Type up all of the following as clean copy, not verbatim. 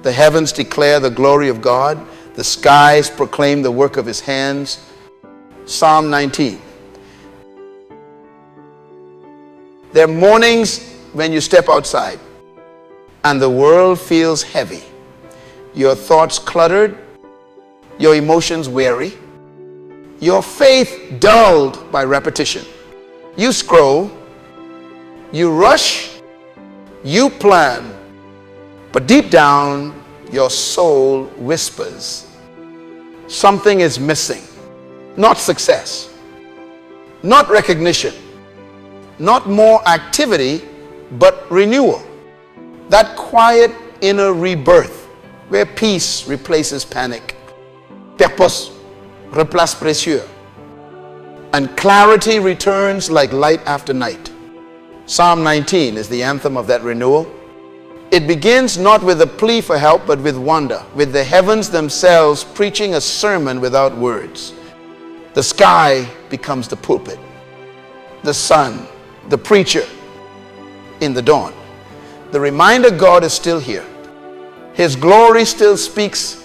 The heavens declare the glory of God. The skies proclaim the work of his hands. Psalm 19. There are mornings when you step outside and the world feels heavy. Your thoughts cluttered, your emotions weary, your faith dulled by repetition. You scroll, you rush, you plan, but deep down your soul whispers, something is missing. Not success, not recognition, not more activity, but renewal. That quiet inner rebirth where peace replaces panic, purpose replace pressure, and clarity returns like light after night. Psalm 19 is the anthem of that renewal. It begins not with a plea for help, but with wonder, with the heavens themselves preaching a sermon without words. The sky becomes the pulpit, the sun, the preacher in the dawn. The reminder God is still here. His glory still speaks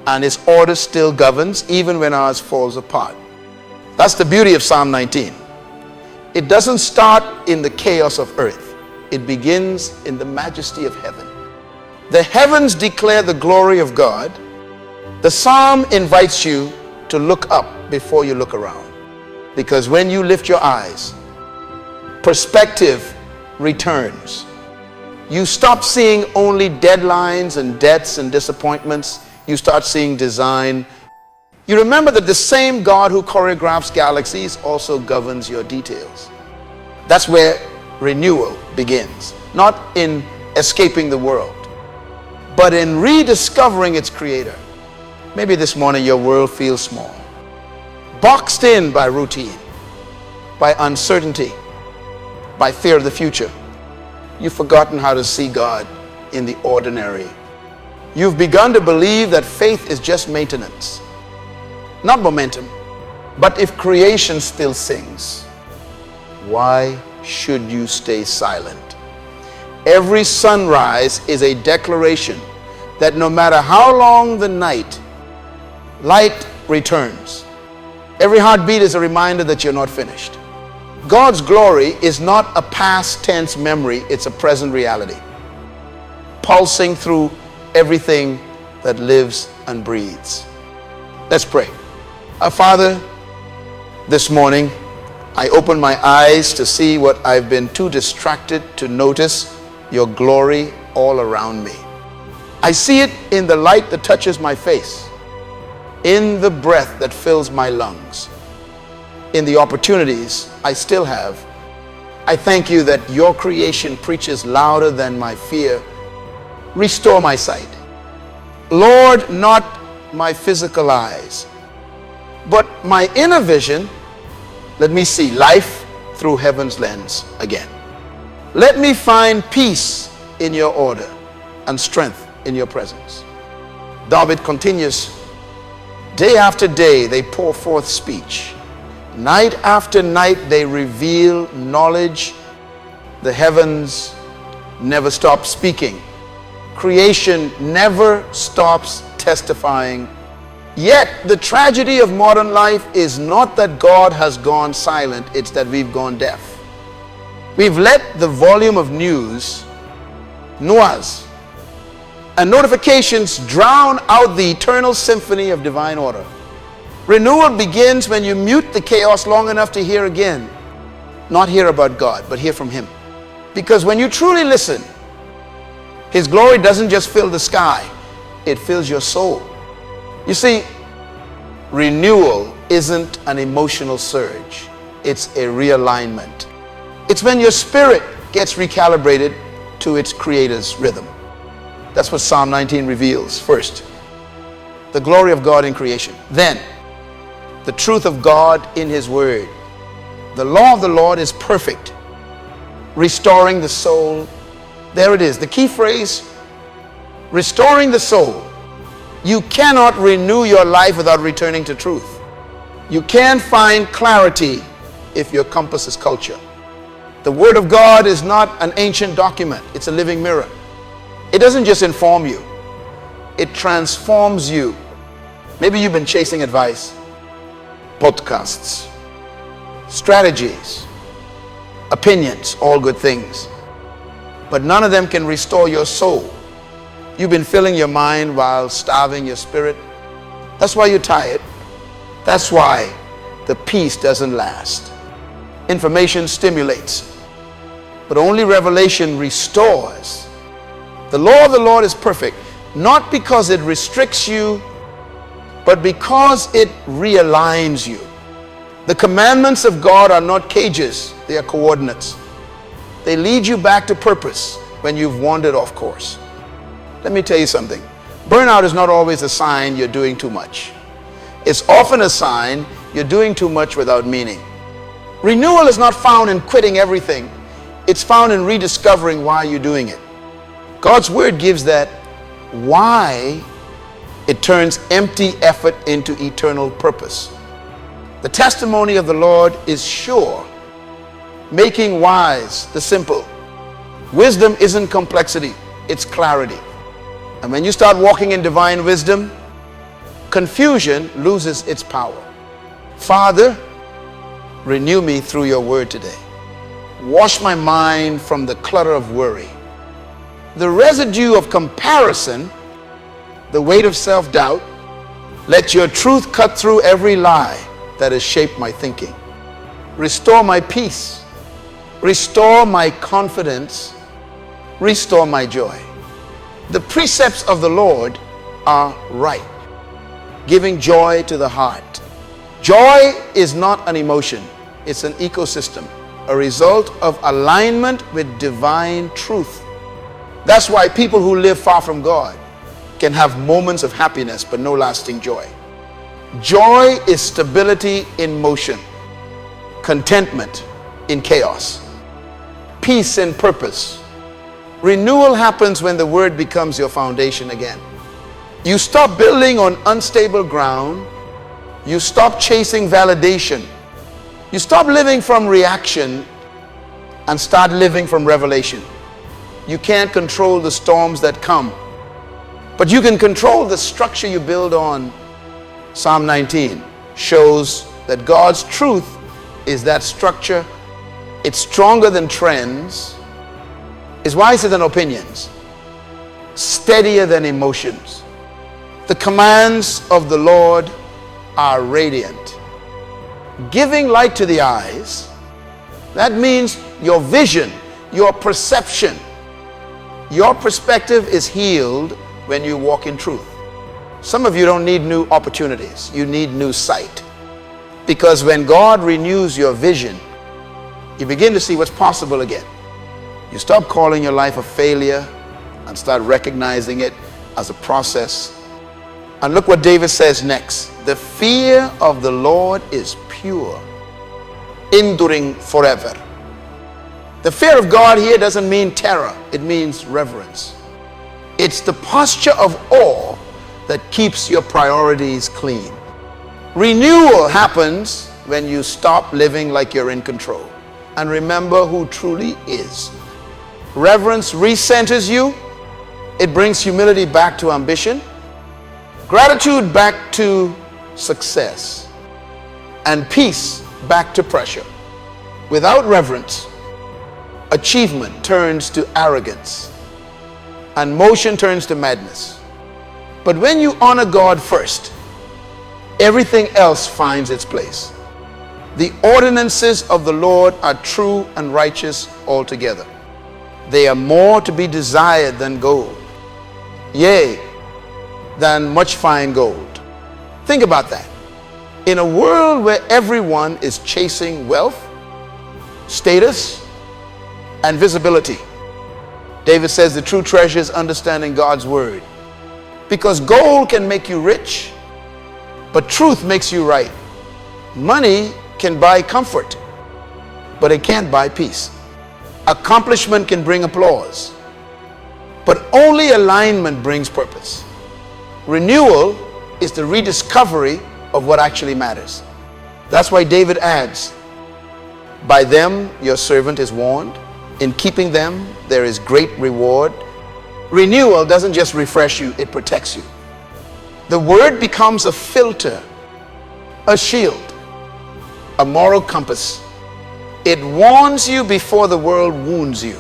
and his order still governs even when ours falls apart. That's the beauty of Psalm 19. It doesn't start in the chaos of earth. It begins in the majesty of heaven. The heavens declare the glory of God. The psalm invites you to look up before you look around. Because when you lift your eyes, perspective returns. You stop seeing only deadlines and debts and disappointments. You start seeing design. You remember that the same God who choreographs galaxies also governs your details. That's where renewal begins. Not in escaping the world, but in rediscovering its creator. Maybe this morning your world feels small, boxed in by routine, by uncertainty, by fear of the future. You've forgotten how to see God in the ordinary. You've begun to believe that faith is just maintenance, not momentum. But if creation still sings, why should you stay silent? Every sunrise is a declaration that no matter how long the night, light returns. Every heartbeat is a reminder that you're not finished. God's glory is not a past tense memory, it's a present reality, pulsing through everything that lives and breathes. Let's pray. Our Father, this morning, I open my eyes to see what I've been too distracted to notice, your glory all around me. I see it in the light that touches my face, in the breath that fills my lungs, in the opportunities I still have. I thank you that your creation preaches louder than my fear. Restore my sight. Lord, not my physical eyes, but my inner vision. Let me see life through heaven's lens again. Let me find peace in your order and strength in your presence. David continues, day after day they pour forth speech. Night after night they reveal knowledge. The heavens never stop speaking. Creation never stops testifying. Yet the tragedy of modern life is not that God has gone silent, it's that we've gone deaf. We've let the volume of news, noise, and notifications drown out the eternal symphony of divine order. Renewal begins when you mute the chaos long enough to hear again. Not hear about God, but hear from him. Because when you truly listen, his glory doesn't just fill the sky, it fills your soul. You see, renewal isn't an emotional surge, it's a realignment. It's when your spirit gets recalibrated to its creator's rhythm. That's what Psalm 19 reveals. First, the glory of God in creation. Then, the truth of God in his word. The law of the Lord is perfect, restoring the soul. There it is, the key phrase, restoring the soul. You cannot renew your life without returning to truth. You can't find clarity if your compass is culture. The word of God is not an ancient document, it's a living mirror. It doesn't just inform you, it transforms you. Maybe you've been chasing advice, podcasts, strategies, opinions, all good things, but none of them can restore your soul. You've been filling your mind while starving your spirit. That's why you're tired. That's why the peace doesn't last. Information stimulates, but only revelation restores. The law of the Lord is perfect, not because it restricts you, but because it realigns you. The commandments of God are not cages, they are coordinates. They lead you back to purpose when you've wandered off course. Let me tell you something. Burnout is not always a sign you're doing too much. It's often a sign you're doing too much without meaning. Renewal is not found in quitting everything. It's found in rediscovering why you're doing it. God's word gives that why. It turns empty effort into eternal purpose. The testimony of the Lord is sure, making wise the simple. Wisdom isn't complexity, it's clarity. And when you start walking in divine wisdom, confusion loses its power. Father, renew me through your word today. Wash my mind from the clutter of worry, the residue of comparison, the weight of self-doubt. Let your truth cut through every lie that has shaped my thinking. Restore my peace. Restore my confidence. Restore my joy. The precepts of the Lord are right, giving joy to the heart. Joy is not an emotion, it's an ecosystem, a result of alignment with divine truth. That's why people who live far from God can have moments of happiness but no lasting joy. Joy is stability in motion, contentment in chaos, peace in purpose. Renewal happens when the word becomes your foundation again. You stop building on unstable ground. You stop chasing validation. You stop living from reaction and start living from revelation. You can't control the storms that come, but you can control the structure you build on. Psalm 19 shows that God's truth is that structure. It's stronger than trends, is wiser than opinions, steadier than emotions. The commands of the Lord are radiant, giving light to the eyes. That means your vision, your perception, your perspective is healed when you walk in truth. Some of you don't need new opportunities. You need new sight. Because when God renews your vision, you begin to see what's possible again. You stop calling your life a failure and start recognizing it as a process. And look what David says next. The fear of the Lord is pure, enduring forever. The fear of God here doesn't mean terror. It means reverence. It's the posture of awe that keeps your priorities clean. Renewal happens when you stop living like you're in control and remember who truly is. Reverence recenters you. It brings humility back to ambition, gratitude back to success, and peace back to pressure. Without reverence, achievement turns to arrogance and motion turns to madness. But when you honor God first, everything else finds its place. The ordinances of the Lord are true and righteous altogether. They are more to be desired than gold, yea, than much fine gold. Think about that. In a world where everyone is chasing wealth, status, and visibility, David says the true treasure is understanding God's word. Because gold can make you rich, but truth makes you right. Money can buy comfort, but it can't buy peace. Accomplishment can bring applause, but only alignment brings purpose. Renewal is the rediscovery of what actually matters. That's why David adds, by them your servant is warned. In keeping them there is great reward. Renewal doesn't just refresh you, it protects you. The word becomes a filter, a shield, a moral compass. It warns you before the world wounds you.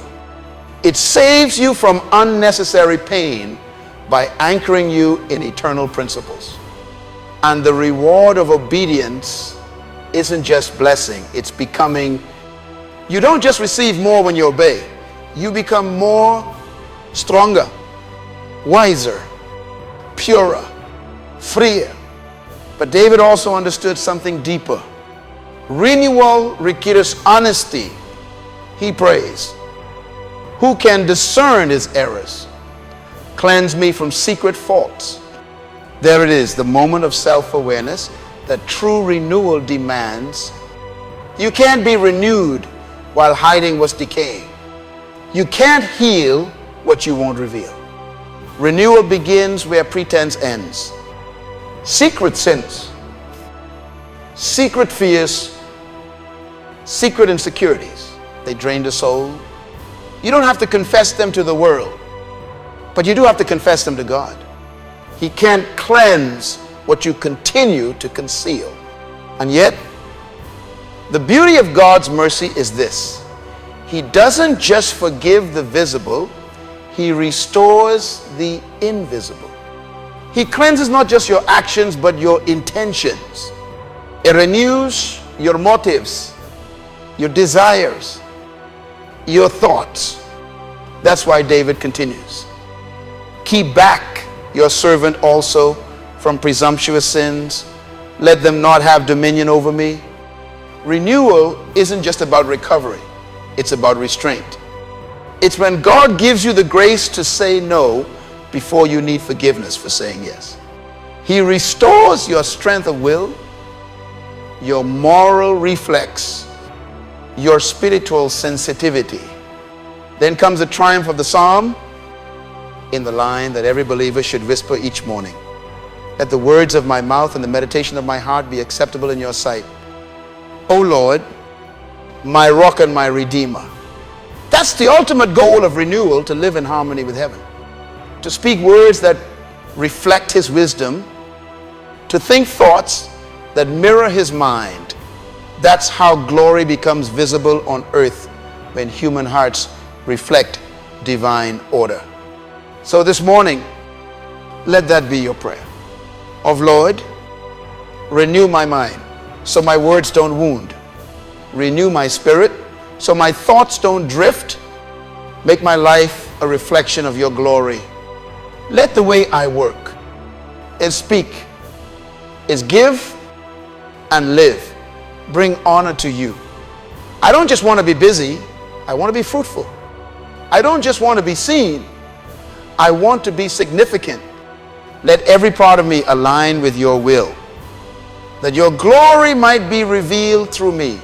It saves you from unnecessary pain by anchoring you in eternal principles. And the reward of obedience isn't just blessing, it's becoming. You don't just receive more when you obey. You become more, stronger, wiser, purer, freer. But David also understood something deeper. Renewal requires honesty. He prays. Who can discern his errors? Cleanse me from secret faults. There it is, the moment of self-awareness that true renewal demands. You can't be renewed while hiding what's decaying. You can't heal what you won't reveal. Renewal begins where pretense ends. Secret sins, secret fears, secret insecurities, they drain the soul. You don't have to confess them to the world, but you do have to confess them to God. He can't cleanse what you continue to conceal. And yet, the beauty of God's mercy is this. He doesn't just forgive the visible, he restores the invisible. He cleanses not just your actions, but your intentions. It renews your motives, your desires, your thoughts. That's why David continues. Keep back your servant also from presumptuous sins. Let them not have dominion over me. Renewal isn't just about recovery. It's about restraint. It's when God gives you the grace to say no before you need forgiveness for saying yes. He restores your strength of will, your moral reflex, your spiritual sensitivity. Then comes the triumph of the psalm in the line that every believer should whisper each morning. Let the words of my mouth and the meditation of my heart be acceptable in your sight. O Lord, my rock and my redeemer. That's the ultimate goal of renewal, to live in harmony with heaven. To speak words that reflect his wisdom, to think thoughts that mirror his mind. That's how glory becomes visible on earth, when human hearts reflect divine order. So this morning, let that be your prayer. Of Lord, renew my mind so my words don't wound. Renew my spirit so my thoughts don't drift. Make my life a reflection of your glory. Let the way I work is speak, is give and live, bring honor to you. I don't just want to be busy, I want to be fruitful. I don't just want to be seen, I want to be significant. Let every part of me align with your will, that your glory might be revealed through me.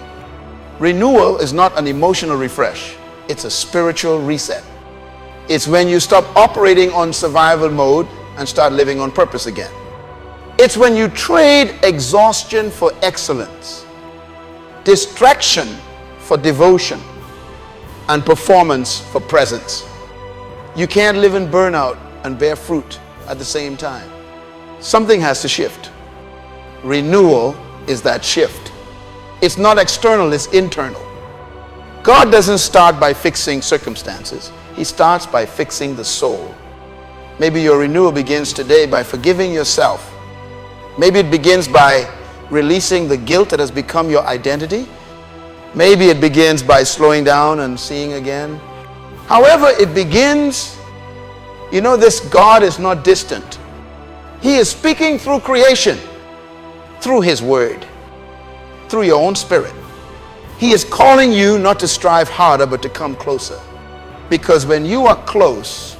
Renewal is not an emotional refresh, it's a spiritual reset. It's when you stop operating on survival mode and start living on purpose again. It's when you trade exhaustion for excellence, distraction for devotion, and performance for presence. You can't live in burnout and bear fruit at the same time. Something has to shift. Renewal is that shift. It's not external, it's internal. God doesn't start by fixing circumstances. He starts by fixing the soul. Maybe your renewal begins today by forgiving yourself. Maybe it begins by releasing the guilt that has become your identity. Maybe it begins by slowing down and seeing again. However it begins, you know, this God is not distant. He is speaking through creation, through his word, through your own spirit. He is calling you not to strive harder, but to come closer. Because when you are close,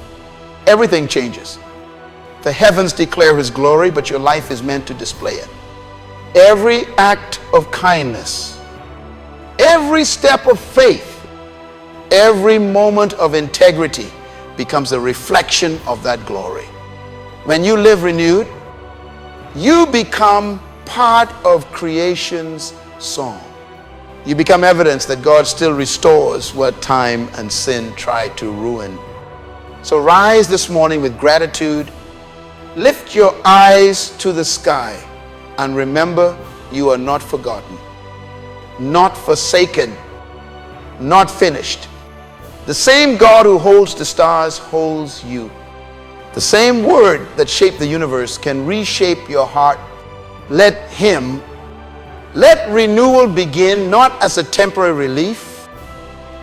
everything changes. The heavens declare his glory, but your life is meant to display it. Every act of kindness, every step of faith, every moment of integrity becomes a reflection of that glory. When you live renewed, you become part of creation's song. You become evidence that God still restores what time and sin tried to ruin. So rise this morning with gratitude. Lift your eyes to the sky and remember you are not forgotten, not forsaken, not finished. The same God who holds the stars holds you. The same word that shaped the universe can reshape your heart. Let renewal begin not as a temporary relief,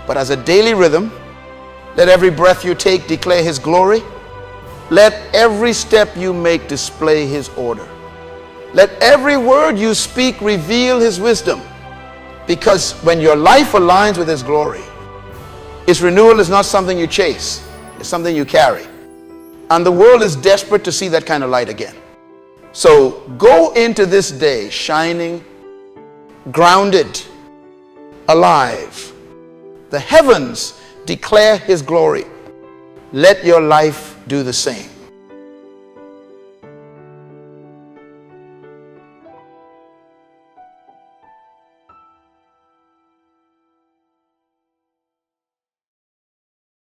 but as a daily rhythm. Let every breath you take declare His glory. Let every step you make display His order. Let every word you speak reveal His wisdom. Because when your life aligns with His glory, His renewal is not something you chase, it's something you carry. And the world is desperate to see that kind of light again. So go into this day shining, grounded, alive. The heavens declare His glory. Let your life do the same.